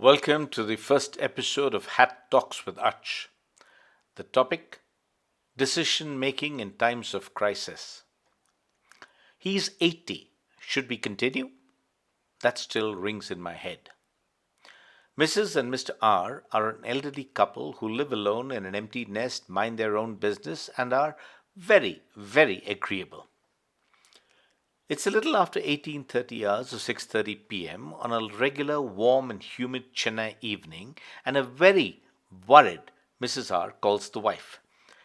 Welcome to the first episode of Hat Talks with Arch. The topic: Decision Making in Times of Crisis. He's 80. Should we continue? That still rings in my head. Mrs. and Mr. R are an elderly couple who live alone in an empty nest, mind their own business, and are very, very agreeable. It's a little after 18:30 hours or 6:30 p.m. on a regular warm and humid Chennai evening, and a very worried Mrs. R calls the wife.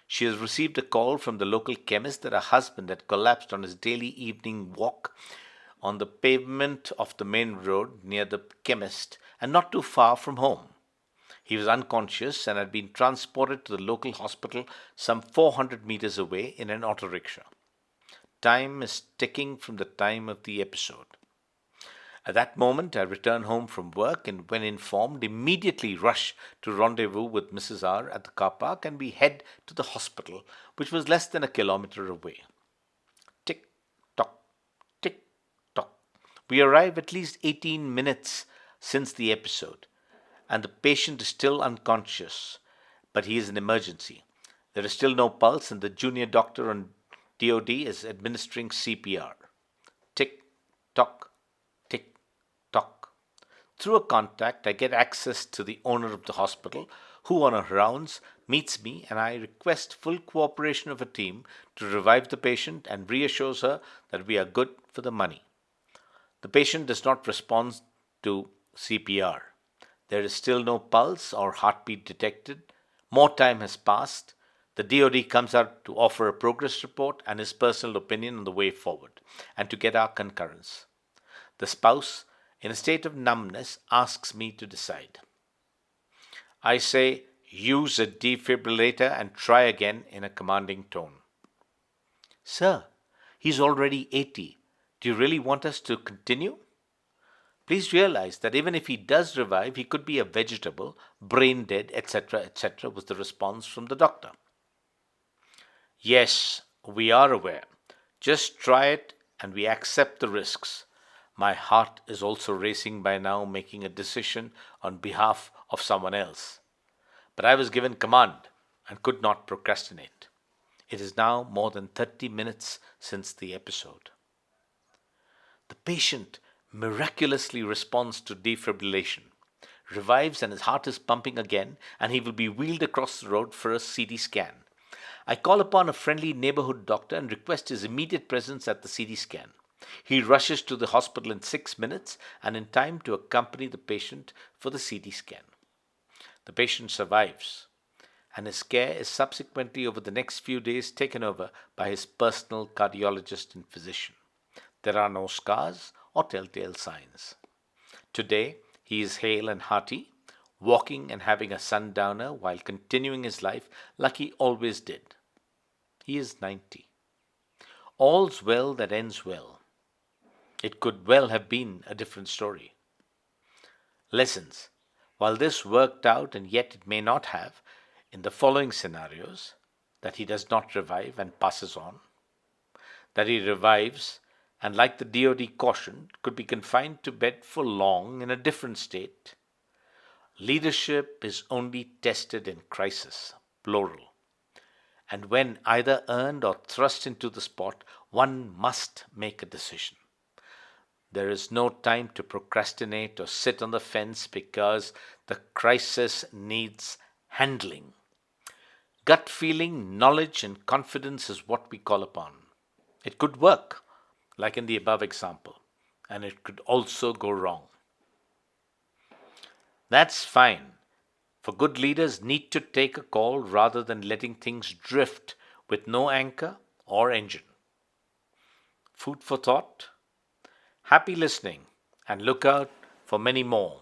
She has received a call from the local chemist that her husband had collapsed on his daily evening walk on the pavement of the main road near the chemist and not too far from home. He was unconscious and had been transported to the local hospital some 400 meters away in an auto rickshaw. Time is ticking from the time of the episode. At that moment, I return home from work and, when informed, immediately rush to rendezvous with Mrs. R at the car park, and we head to the hospital, which was less than a kilometer away. Tick tock, tick tock. We arrive at least 18 minutes since the episode, and the patient is still unconscious, but he is in emergency. There is still no pulse, and the junior doctor on DOD is administering CPR. Tick tock, tick tock. Through a contact, I get access to the owner of the hospital, who on her rounds meets me, and I request full cooperation of her team to revive the patient and reassures her that we are good for the money. The patient does not respond to CPR. There is still no pulse or heartbeat detected. More time has passed. The DOD comes out to offer a progress report and his personal opinion on the way forward, and to get our concurrence. The spouse, in a state of numbness, asks me to decide. I say, use a defibrillator and try again in a commanding tone. Sir, he's already 80. Do you really want us to continue? Please realize that even if he does revive, he could be a vegetable, brain dead, etc., was the response from the doctor. Yes, we are aware. Just try it and we accept the risks. My heart is also racing by now, making a decision on behalf of someone else. But I was given command and could not procrastinate. It is now more than 30 minutes since the episode. The patient miraculously responds to defibrillation, revives, and his heart is pumping again, and he will be wheeled across the road for a CT scan. I call upon a friendly neighborhood doctor and request his immediate presence at the CT scan. He rushes to the hospital in 6 minutes and in time to accompany the patient for the CT scan. The patient survives, and his care is subsequently over the next few days taken over by his personal cardiologist and physician. There are no scars or telltale signs. Today, he is hale and hearty, walking and having a sundowner while continuing his life like he always did. He is 90. All's well that ends well. It could well have been a different story. Lessons. While this worked out, and yet it may not have, in the following scenarios: that he does not revive and passes on, that he revives and, like the DOD cautioned, could be confined to bed for long in a different state. Leadership is only tested in crisis, plural. And when either earned or thrust into the spot, one must make a decision. There is no time to procrastinate or sit on the fence, because the crisis needs handling. Gut feeling, knowledge, and confidence is what we call upon. It could work, like in the above example, and it could also go wrong. That's fine, for good leaders need to take a call rather than letting things drift with no anchor or engine. Food for thought. Happy listening, and look out for many more.